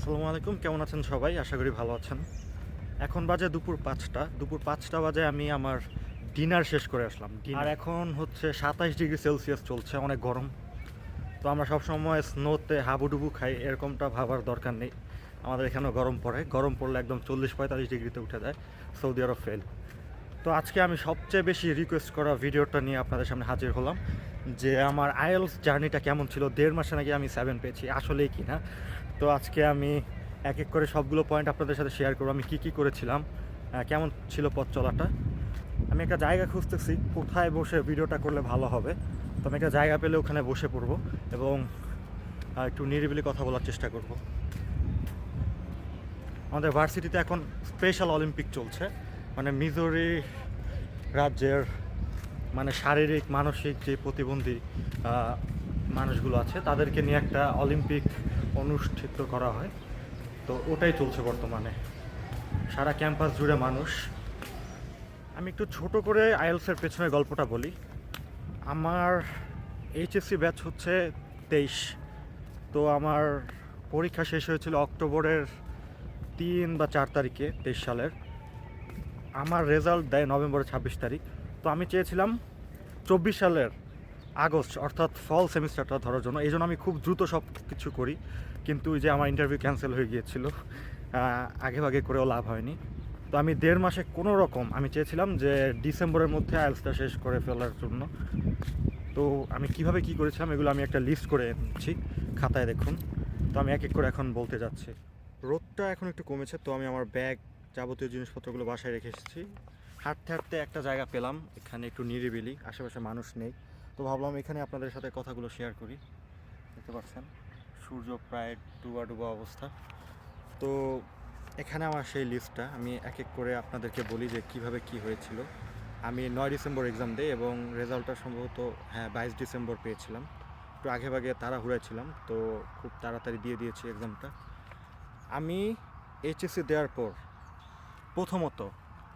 আসসালামু আলাইকুম, কেমন আছেন সবাই? আশা করি ভালো আছেন। এখন বাজে দুপুর ৫টা বাজে আমি আমার ডিনার শেষ করে আসলাম। আর এখন হচ্ছে ২৭ ডিগ্রি সেলসিয়াস চলছে, অনেক গরম। তো আমরা সবসময় স্নোতে হাবুডুবু খাই, এরকমটা ভাবার দরকার নেই। আমাদের এখানেও গরম পড়ে, গরম পড়লে একদম ৪০-৪৫ ডিগ্রিতে উঠে যায়। সৌদি আরব ফেল। তো আজকে আমি সবচেয়ে বেশি রিকোয়েস্ট করা ভিডিওটা নিয়ে আপনাদের সামনে হাজির হলাম, যে আমার আইএলস জার্নিটা কেমন ছিল। ১.৫ মাসে নাকি আমি 7 পেয়েছি, আসলেই কি না? তো আজকে আমি এক এক করে সবগুলো পয়েন্ট আপনাদের সাথে শেয়ার করবো, আমি কী করেছিলাম, কেমন ছিল পথ চলাটা। আমি একটা জায়গা খুঁজতেছি কোথায় বসে ভিডিওটা করলে ভালো হবে। তো আমি একটা জায়গা পেলে ওখানে বসে পড়বো এবং একটু নিরিবিলি কথা বলার চেষ্টা করব। আমাদের ভার্সিটিতে এখন স্পেশাল অলিম্পিক চলছে, মানে মিজোরি রাজ্যের মানে শারীরিক মানসিক যে প্রতিবন্ধী মানুষগুলো আছে তাদেরকে নিয়ে একটা অলিম্পিক অনুষ্ঠিত করা হয়। তো ওটাই চলছে বর্তমানে, সারা ক্যাম্পাস জুড়ে মানুষ। আমি একটু ছোট করে আইএলসের পেছনে গল্পটা বলি। আমার এইচএসসি ব্যাচ হচ্ছে 23। তো আমার পরীক্ষা শেষ হয়েছিল অক্টোবরের ৩ বা ৪ তারিখে 23 সালের। আমার রেজাল্ট দেয় নভেম্বরের 26 তারিখ। তো আমি চেয়েছিলাম 24 সালের আগস্ট অর্থাৎ ফল সেমিস্টারটা ধরার জন্য, এই জন্য আমি খুব দ্রুত সব কিছু করি। কিন্তু ওই যে আমার ইন্টারভিউ ক্যান্সেল হয়ে গিয়েছিল, আগে ভাগে করেও লাভ হয়নি। তো আমি ১.৫ মাসে কোনো রকম আমি চেয়েছিলাম যে ডিসেম্বরের মধ্যে আইএলসটা শেষ করে ফেলার জন্য। তো আমি কিভাবে কি করেছিলাম এগুলো আমি একটা লিস্ট করে নিচ্ছি, খাতায় দেখুন। তো আমি এক এক করে এখন বলতে যাচ্ছি। রোদটা এখন একটু কমেছে, তো আমি আমার ব্যাগ যাবতীয় জিনিসপত্রগুলো বাসায় রেখে এসেছি। হাঁটতে হাঁটতে একটা জায়গা পেলাম, এখানে একটু নিরিবিলি, আশেপাশে মানুষ নেই। তো ভাবলাম এখানে আপনাদের সাথে কথাগুলো শেয়ার করি। দেখতে পাচ্ছেন সূর্য প্রায় ডুবা ডুবা অবস্থা। তো এখানে আমার সেই লিস্টটা আমি এক এক করে আপনাদেরকে বলি যে কিভাবে কি হয়েছিল। আমি ৯ ডিসেম্বর এক্সাম দিই এবং রেজাল্টটা সম্ভবত ২২ ডিসেম্বর পেয়েছিলাম। একটু আগে ভাগে তাড়াহুড়ায় ছিলাম, তো খুব তাড়াতাড়ি দিয়ে দিয়েছি এক্সামটা। আমি এইচএসসি দেওয়ার পর প্রথমত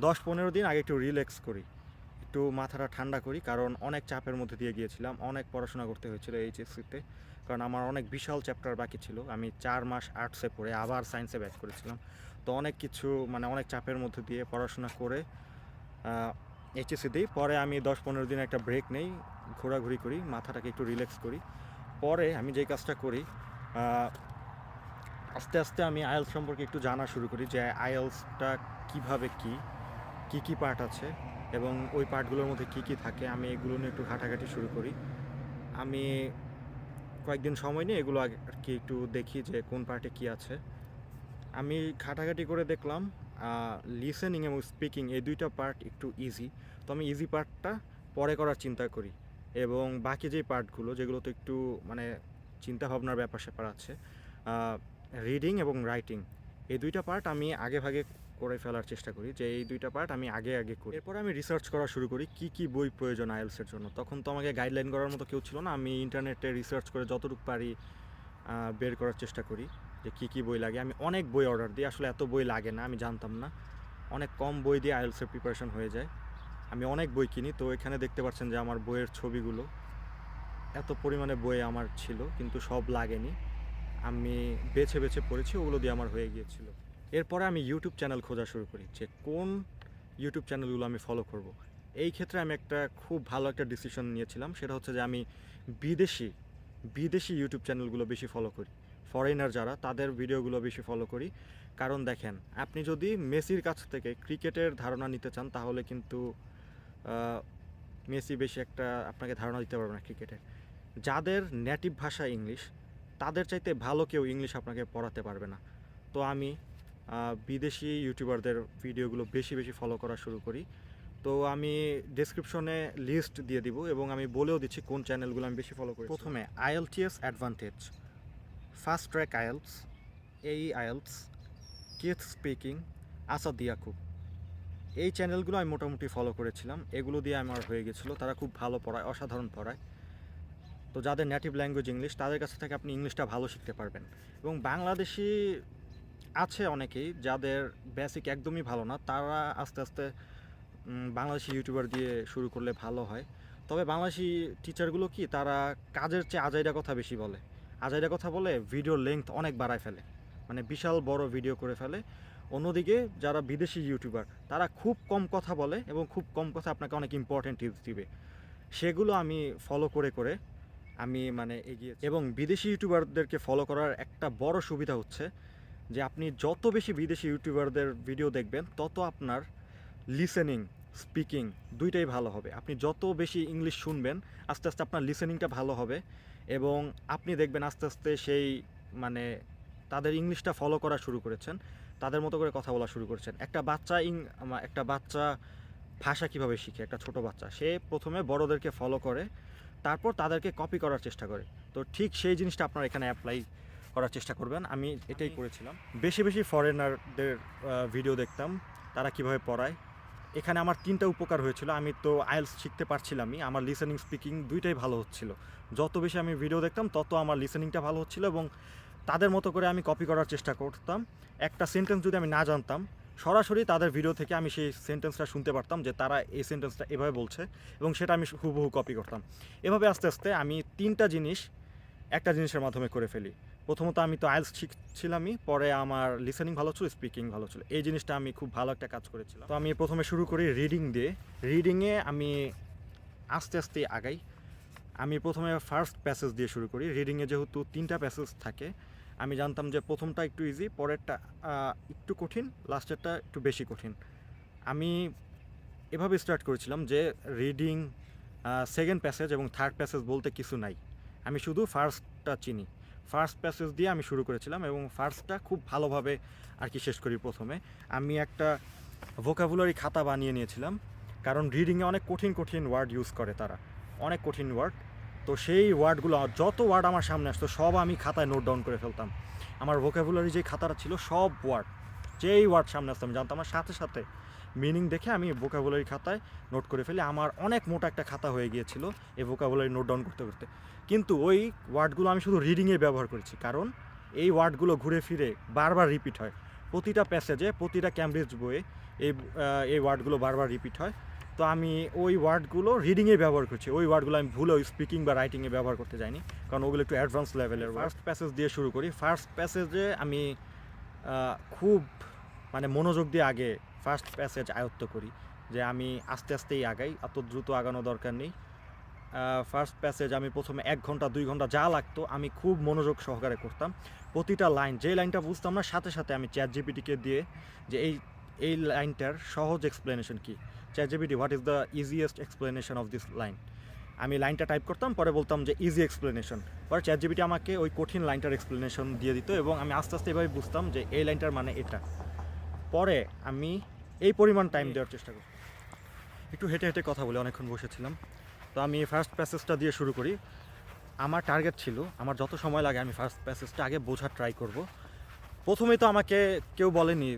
১০-১৫ দিন আগে একটু রিল্যাক্স করি, একটু মাথাটা ঠান্ডা করি, কারণ অনেক চাপের মধ্যে দিয়ে গিয়েছিলাম, অনেক পড়াশোনা করতে হয়েছিল এইচএসসিতে। কারণ আমার অনেক বিশাল চ্যাপ্টার বাকি ছিল, আমি 4 মাস আর্টসে পড়ে আবার সায়েন্সে ব্যাক করেছিলাম। তো অনেক কিছু মানে অনেক চাপের মধ্যে দিয়ে পড়াশোনা করে এইচএসসি দিই। পরে আমি ১০-১৫ দিন একটা ব্রেক নেই, ঘোরাঘুরি করি, মাথাটাকে একটু রিল্যাক্স করি। পরে আমি যেই কাজটা করি, আস্তে আস্তে আমি আইএলস সম্পর্কে একটু জানা শুরু করি, যে আইএলসটা কীভাবে কী পার্ট আছে এবং ওই পার্টগুলোর মধ্যে কী থাকে, আমি এগুলো নিয়ে একটু ঘাটাঘাটি শুরু করি। আমি কয়েকদিন সময় নিয়ে এগুলো আগে আর কি একটু দেখি যে কোন পার্টে কী আছে। আমি ঘাটাঘাটি করে দেখলাম লিসেনিং এবং স্পিকিং এই দুইটা পার্ট একটু ইজি। তো আমি ইজি পার্টটা পরে করার চিন্তা করি এবং বাকি যেই পার্টগুলো যেগুলোতে একটু মানে চিন্তাভাবনার ব্যাপার স্যাপার আছে, রিডিং এবং রাইটিং, এই দুইটা পার্ট আমি আগে ভাগে করে ফেলার চেষ্টা করি, যে এই দুইটা পার্ট আমি আগে করি। এরপরে আমি রিসার্চ করা শুরু করি কী বই প্রয়োজন আইএলসের জন্য। তখন তো আমাকে গাইডলাইন করার মতো কেউ ছিল না, আমি ইন্টারনেটে রিসার্চ করে যতটুকু পারি বের করার চেষ্টা করি যে কী বই লাগে। আমি অনেক বই অর্ডার দিই, আসলে এত বই লাগে না, আমি জানতাম না। অনেক কম বই দিয়ে আইএলসের প্রিপারেশন হয়ে যায়। আমি অনেক বই কিনি। তো এখানে দেখতে পাচ্ছেন যে আমার বইয়ের ছবিগুলো, এত পরিমাণে বই আমার ছিল কিন্তু সব লাগেনি, আমি বেছে বেছে পড়েছি, ওগুলো দিয়ে আমার হয়ে গিয়েছিল। এরপরে আমি ইউটিউব চ্যানেল খোঁজা শুরু করি যে কোন ইউটিউব চ্যানেলগুলো আমি ফলো করব। এই ক্ষেত্রে আমি একটা খুব ভালো একটা ডিসিশন নিয়েছিলাম, সেটা হচ্ছে যে আমি বিদেশি বিদেশি ইউটিউব চ্যানেলগুলো বেশি ফলো করি। ফরেনার যারা, তাদের ভিডিওগুলো বেশি ফলো করি। কারণ দেখেন, আপনি যদি মেসির কাছ থেকে ক্রিকেটের ধারণা নিতে চান তাহলে কিন্তু মেসি বেশি একটা আপনাকে ধারণা দিতে পারবে না ক্রিকেটের। যাদের নেটিভ ভাষা ইংলিশ, তাদের চাইতে ভালো কেউ ইংলিশ আপনাকে পড়াতে পারবে না। তো আমি বিদেশি ইউটিউবারদের ভিডিওগুলো বেশি ফলো করা শুরু করি। তো আমি ডেসক্রিপশনে লিস্ট দিয়ে দিব এবং আমি বলেও দিচ্ছি কোন চ্যানেলগুলো আমি বেশি ফলো করি। প্রথমে IELTS advantage, fast track IELTS, এই IELTS, Keith speaking, Asad Yaqub, এই চ্যানেলগুলো আমি মোটামুটি ফলো করেছিলাম। এগুলো দিয়ে আমার হয়ে গেছিলো, তারা খুব ভালো পড়ায়, অসাধারণ পড়ায়। তো যাদের নেটিভ ল্যাঙ্গুয়েজ ইংলিশ, তাদের কাছ থেকে আপনি ইংলিশটা ভালো শিখতে পারবেন। এবং বাংলাদেশি আছে অনেকেই যাদের বেসিক একদমই ভালো না, তারা আস্তে আস্তে বাংলাদেশি ইউটিউবার দিয়ে শুরু করলে ভালো হয়। তবে বাংলাদেশি টিচারগুলো তারা কাজের চেয়ে আজাইরা কথা বেশি বলে, আজাইরা কথা বলে ভিডিওর লেংথ অনেক বাড়ায় ফেলে। মানে বিশাল বড় ভিডিও করে ফেলে। অন্যদিকে যারা বিদেশি ইউটিউবার তারা খুব কম কথা বলে এবং খুব কম কথা আপনাকে অনেক ইম্পর্টেন্ট টিপস দিবে, সেগুলো আমি ফলো করে করে আমি মানে এগিয়ে। এবং বিদেশি ইউটিউবারদেরকে ফলো করার একটা বড় সুবিধা হচ্ছে যে আপনি যত বেশি বিদেশি ইউটিউবারদের ভিডিও দেখবেন তত আপনার লিসেনিং স্পিকিং দুইটাই ভালো হবে। আপনি যত বেশি ইংলিশ শুনবেন আস্তে আস্তে আপনার লিসেনিংটা ভালো হবে এবং আপনি দেখবেন আস্তে আস্তে সেই মানে তাদের ইংলিশটা ফলো করা শুরু করেছেন, তাদের মতো করে কথা বলা শুরু করেছেন। একটা বাচ্চা ভাষা কিভাবে শিখে, একটা ছোট বাচ্চা সে প্রথমে বড়দেরকে ফলো করে তারপর তাদেরকে কপি করার চেষ্টা করে। তো ঠিক সেই জিনিসটা আপনারা এখানে অ্যাপ্লাই করার চেষ্টা করবেন। আমি এটাই করেছিলাম। বেশি বেশি ফরেনারদের ভিডিও দেখতাম, তারা কিভাবে পড়ায়। এখানে আমার 3টা উপকার হয়েছিল। আমি তো আইএলস শিখতে পারছিলামই, আমার লিসেনিং স্পিকিং দুইটাই ভালো হচ্ছিল। যত বেশি আমি ভিডিও দেখতাম তত আমার লিসেনিংটা ভালো হচ্ছিল এবং তাদের মতো করে আমি কপি করার চেষ্টা করতাম। একটা সেন্টেন্স যদি আমি না জানতাম সরাসরি তাদের ভিডিও থেকে আমি সেই সেন্টেন্সটা শুনতে পারতাম যে তারা এই সেন্টেন্সটা এভাবে বলছে এবং সেটা আমি হুবহু কপি করতাম। এভাবে আস্তে আস্তে আমি 3টা জিনিস একটা জিনিসের মাধ্যমে করে ফেলি। প্রথমত আমি তো আইএলস শিখছিলামই, পরে আমার লিসেনিং ভালো ছিল, স্পিকিং ভালো ছিল। এই জিনিসটা আমি খুব ভালো একটা কাজ করেছিলাম। তো আমি প্রথমে শুরু করি রিডিং দিয়ে। রিডিংয়ে আমি আস্তে আস্তে আগাই। আমি প্রথমে ফার্স্ট প্যাসেজ দিয়ে শুরু করি। রিডিংয়ে যেহেতু 3টা প্যাসেজ থাকে, আমি জানতাম যে প্রথমটা একটু ইজি, পরেরটা একটু কঠিন, লাস্টেরটা একটু বেশি কঠিন। আমি এভাবে স্টার্ট করেছিলাম যে রিডিং সেকেন্ড প্যাসেজ এবং থার্ড প্যাসেজ বলতে কিছু নাই, আমি শুধু ফার্স্টটা চিনি। ফার্স্ট প্যাসেজ দিয়ে আমি শুরু করেছিলাম এবং ফার্স্টটা খুব ভালোভাবে আর কি শেষ করি। প্রথমে আমি একটা ভোকাবুলারি খাতা বানিয়ে নিয়েছিলাম, কারণ রিডিংয়ে অনেক কঠিন কঠিন ওয়ার্ড ইউজ করে তারা, অনেক কঠিন ওয়ার্ড। তো সেই ওয়ার্ডগুলো যত ওয়ার্ড আমার সামনে আসতো সব আমি খাতায় নোট ডাউন করে ফেলতাম। আমার ভোকাবুলারি যে খাতাটা ছিল সব ওয়ার্ড, যেই ওয়ার্ড সামনে আসতো আমি জানতাম, আমার সাথে সাথে মিনিং দেখে আমি ভোকাবুলারি খাতায় নোট করে ফেলি। আমার অনেক মোটা একটা খাতা হয়ে গিয়েছিল এই ভোকাবুলারি নোট ডাউন করতে করতে। কিন্তু ওই ওয়ার্ডগুলো আমি শুধু রিডিংয়ে ব্যবহার করেছি, কারণ এই ওয়ার্ডগুলো ঘুরে ফিরে বারবার রিপিট হয় প্রতিটা প্যাসেজে, প্রতিটা ক্যামব্রিজ বইয়ে এই ওয়ার্ডগুলো বারবার রিপিট হয়। তো আমি ওই ওয়ার্ডগুলো রিডিংয়ে ব্যবহার করছি, ওই ওয়ার্ডগুলো আমি ভুলে স্পিকিং বা রাইটিংয়ে ব্যবহার করতে যাইনি, কারণ ওগুলো একটু অ্যাডভান্স লেভেলের। ফার্স্ট প্যাসেজ দিয়ে শুরু করি। ফার্স্ট প্যাসেজে আমি খুব মানে মনোযোগ দিয়ে আগে ফার্স্ট প্যাসেজ আয়ত্ত করি, যে আমি আস্তে আস্তেই আগাই, এত দ্রুত আগানো দরকার নেই। ফার্স্ট প্যাসেজ আমি প্রথমে 1 ঘন্টা 2 ঘন্টা যা লাগতো আমি খুব মনোযোগ সহকারে করতাম। প্রতিটা লাইন, যে লাইনটা বুঝতাম না সাথে সাথে আমি চ্যাট জিপিটিকে দিয়ে যে এই লাইনটার সহজ এক্সপ্লেনেশন কী, ChatGPT what is the easiest explanation of this line. আমি লাইনটা টাইপ করতাম, পরে বলতাম যে ইজি এক্সপ্লেনেশন, পরে চ্যাট জিপিটি আমাকে ওই কঠিন লাইনটার এক্সপ্লেনেশন দিয়ে দিত এবং আমি আস্তে আস্তে এভাবে বুঝতাম যে এই লাইনটার মানে এটা। পরে আমি এই পরিমাণ টাইম দেওয়ার চেষ্টা করি। একটু হেঁটে হেঁটে কথা বলে অনেকক্ষণ বসেছিলাম। তো আমি ফার্স্ট প্যাসেজটা দিয়ে শুরু করি। আমার টার্গেট ছিল আমার যত সময় লাগে আমি ফার্স্ট প্যাসেজটা আগে বোঝার ট্রাই করব। প্রথমেই তো আমাকে কেউ বলেনি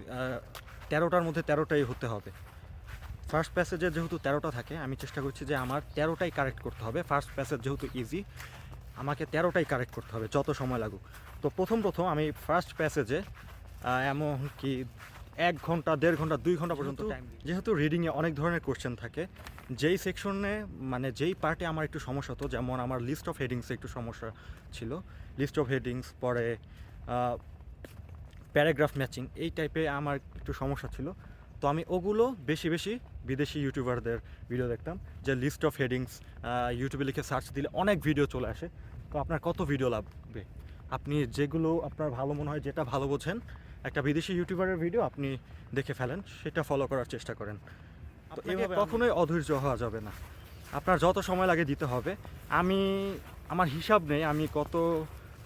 13টার মধ্যে 13টাই হতে হবে। ফার্স্ট প্যাসেজে যেহেতু 13টা থাকে, আমি চেষ্টা করছি যে আমার 13টাই কারেক্ট করতে হবে। ফার্স্ট প্যাসেজ যেহেতু ইজি, আমাকে 13টাই কারেক্ট করতে হবে যত সময় লাগুক। তো প্রথম আমি ফার্স্ট প্যাসেজে এমনকি 1 ঘন্টা 1.5 ঘন্টা 2 ঘন্টা পর্যন্ত টাইম দিই। যেহেতু রিডিংয়ে অনেক ধরনের কোশ্চেন থাকে, যেই সেকশনে মানে যেই পার্টে আমার একটু সমস্যা হতো, যেমন আমার লিস্ট অফ হেডিংসে একটু সমস্যা ছিল, লিস্ট অফ হেডিংস, পরে প্যারাগ্রাফ ম্যাচিং, এই টাইপে আমার একটু সমস্যা ছিল। তো আমি ওগুলো বেশি বেশি বিদেশি ইউটিউবারদের ভিডিও দেখতাম, যে লিস্ট অফ হেডিংস ইউটিউবে লিখে সার্চ দিলে অনেক ভিডিও চলে আসে। তো আপনার কত ভিডিও লাগবে, আপনি যেগুলো আপনার ভালো মনে হয়, যেটা ভালো বোঝেন, একটা বিদেশি ইউটিউবারের ভিডিও আপনি দেখে ফেলেন, সেটা ফলো করার চেষ্টা করেন। তো এভাবে কখনোই অধৈর্য হওয়া যাবে না, আপনার যত সময় লাগে দিতে হবে। আমার হিসাব নেই আমি কত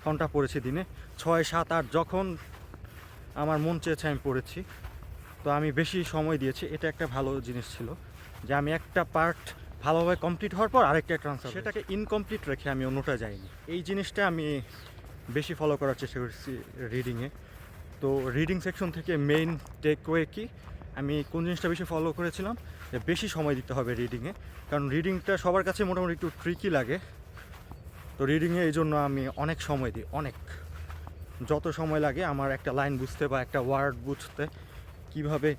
ঘন্টা পড়েছি দিনে, 6, 7, 8, যখন আমার মন চেয়েছে আমি পড়েছি। তো আমি বেশি সময় দিয়েছি, এটা একটা ভালো জিনিস ছিল যে আমি একটা পার্ট ভালোভাবে কমপ্লিট হওয়ার পর আরেকটা ট্রান্সফার, সেটাকে ইনকমপ্লিট রেখে আমি অন্যটা যাইনি। এই জিনিসটা আমি বেশি ফলো করার চেষ্টা করছি রিডিংয়ে। তো রিডিং সেকশন থেকে মেইন টেকওয়ে কি, আমি কোন জিনিসটা বেশি ফলো করেছিলাম, যে বেশি সময় দিতে হবে রিডিংয়ে, কারণ রিডিংটা সবার কাছে মোটামুটি একটু ট্রিকি লাগে। তো রিডিংয়ে এই জন্য আমি অনেক সময় দিই, অনেক, যত সময় লাগে আমার একটা লাইন বুঝতে বা একটা ওয়ার্ড বুঝতে, কিভাবে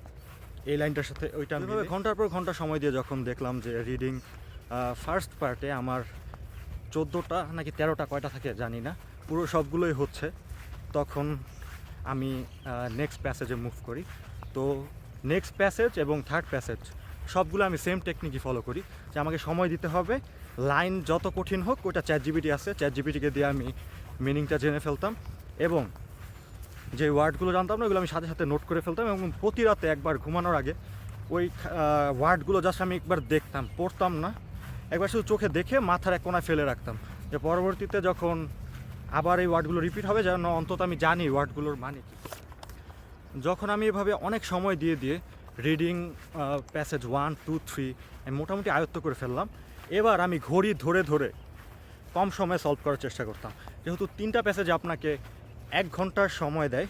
এই লাইনটার সাথে ওইটা আমি ঘন্টার পর ঘন্টা সময় দিয়ে যখন দেখলাম যে রিডিং ফার্স্ট পার্টে আমার 14টা নাকি 13টা কয়টা থাকে জানি না, পুরো সবগুলোই হচ্ছে, তখন আমি নেক্সট প্যাসেজে মুভ করি। তো নেক্সট প্যাসেজ এবং থার্ড প্যাসেজ সবগুলো আমি সেম টেকনিকই ফলো করি, যে আমাকে সময় দিতে হবে। লাইন যত কঠিন হোক, ওটা চ্যাটজিপিটি আছে, চ্যাটজিপিটিকে দিয়ে আমি মিনিংটা জেনে ফেলতাম, এবং যে ওয়ার্ডগুলো জানতাম না ওগুলো আমি সাথে সাথে নোট করে ফেলতাম, এবং প্রতি রাতে একবার ঘুমানোর আগে ওই ওয়ার্ডগুলো জাস্ট আমি একবার দেখতাম, পড়তাম না, একবার শুধু চোখে দেখে মাথার এক কোণায় ফেলে রাখতাম, যে পরবর্তীতে যখন আবার এই ওয়ার্ডগুলো রিপিট হবে যেন অন্তত আমি জানি ওয়ার্ডগুলোর মানে কী। যখন আমি এভাবে অনেক সময় দিয়ে দিয়ে রিডিং প্যাসেজ 1, 2, 3 আমি মোটামুটি আয়ত্ত করে ফেললাম, এবার আমি ঘড়ি ধরে ধরে কম সময়ে সলভ করার চেষ্টা করতাম। যেহেতু 3টা প্যাসেজ আপনাকে 1 ঘন্টার সময় দেয়,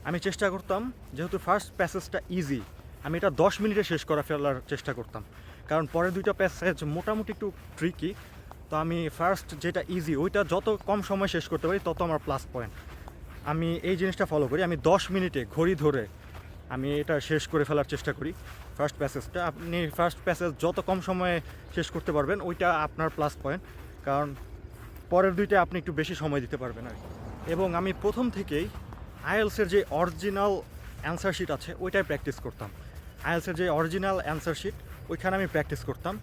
আমি চেষ্টা করতাম, যেহেতু ফার্স্ট প্যাসেজটা ইজি, আমি এটা 10 মিনিটে শেষ করা ফেলার চেষ্টা করতাম, কারণ পরের 2টা প্যাসেজ মোটামুটি একটু ট্রিকি। তো আমি ফার্স্ট যেটা ইজি ওইটা যত কম সময় শেষ করতে পারি তত আমার প্লাস পয়েন্ট। আমি এই জিনিসটা ফলো করি, আমি 10 মিনিটে ঘড়ি ধরে আমি এটা শেষ করে ফেলার চেষ্টা করি ফার্স্ট প্যাসেজটা। আপনি ফার্স্ট প্যাসেজ যত কম সময়ে শেষ করতে পারবেন ওইটা আপনার প্লাস পয়েন্ট, কারণ পরের 2টা আপনি একটু বেশি সময় দিতে পারবেন আর কি। এবং আমি প্রথম থেকেই আইএলসের যে অরিজিনাল অ্যান্সার শিট আছে ওইটাই প্র্যাকটিস করতাম। আইএলসের যে অরিজিনাল অ্যান্সার শিট ওইখানে আমি প্র্যাকটিস করতাম,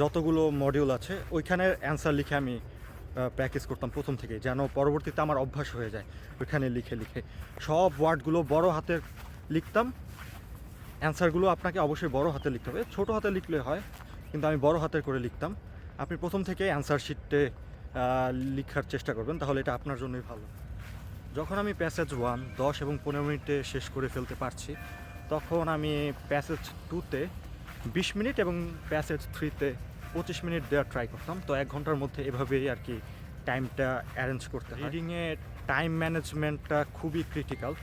যতগুলো মডিউল আছে ওইখানের অ্যান্সার লিখে আমি প্র্যাকটিস করতাম প্রথম থেকেই, যেন পরবর্তীতে আমার অভ্যাস হয়ে যায় ওইখানে লিখে লিখে সব ওয়ার্ডগুলো বড় হাতের লিখতাম। অ্যান্সারগুলো আপনাকে অবশ্যই বড় হাতে লিখতে হবে, ছোটো হাতে লিখলে হয়, কিন্তু আমি বড় হাতের করে লিখতাম। আপনি প্রথম থেকে অ্যান্সার শিটে লেখার চেষ্টা করবেন, তাহলে এটা আপনার জন্যই ভালো। যখন আমি প্যাসেজ 1 10 এবং 15 মিনিটে শেষ করে ফেলতে পারছি, তখন আমি প্যাসেজ 2তে 20 মিনিট এবং প্যাসেজ 3তে 25 মিনিট দেওয়ার ট্রাই করতাম। তো 1 ঘন্টার মধ্যে এভাবেই আর কি টাইমটা অ্যারেঞ্জ করতে হয়। রিডিংয়ে টাইম ম্যানেজমেন্টটা খুবই ক্রিটিক্যাল।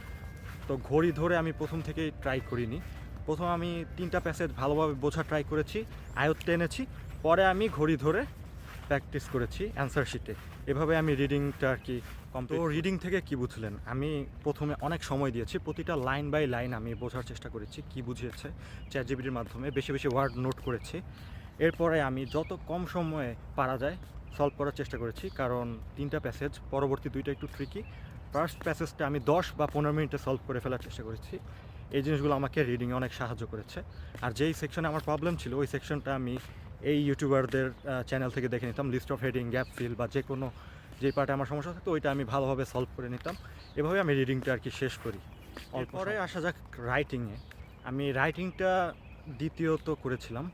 তো ঘড়ি ধরে আমি প্রথম থেকেই ট্রাই করিনি, প্রথম আমি 3টা প্যাসেজ ভালোভাবে বোঝা ট্রাই করেছি, আয়ত্তে এনেছি, পরে আমি ঘড়ি ধরে প্র্যাকটিস করেছি অ্যান্সার শিটে। এভাবে আমি রিডিংটা আর কি কমপ্লিট। তো রিডিং থেকে কি বুঝলেন, আমি প্রথমে অনেক সময় দিয়েছি, প্রতিটা লাইন বাই লাইন আমি বোঝার চেষ্টা করেছি কি বুঝিয়েছে, চ্যাটজিপিটির মাধ্যমে বেশি বেশি ওয়ার্ড নোট করেছি। এরপরে আমি যত কম সময়ে পারা যায় সলভ করার চেষ্টা করেছি, কারণ 3টা প্যাসেজ, পরবর্তী 2টা একটু ট্রিকি। ফার্স্ট প্যাসেজটা আমি 10 বা 15 মিনিটে সলভ করে ফেলার চেষ্টা করেছি। এই জিনিসগুলো আমাকে রিডিংয়ে অনেক সাহায্য করেছে। আর যেই সেকশনে আমার প্রবলেম ছিল ওই সেকশনটা আমি এই ইউটিউবারদের চ্যানেল থেকে দেখে নিতাম, list of heading, gap fill বা যে কোনো যেই পার্টে আমার সমস্যা থাকতো ওইটা আমি ভালোভাবে সলভ করে নিতাম। এভাবে আমি রিডিংটা আর কি শেষ করি। এরপরে আসা যাক রাইটিংয়ে। আমি রাইটিংটা দ্বিতীয়ত করেছিলাম।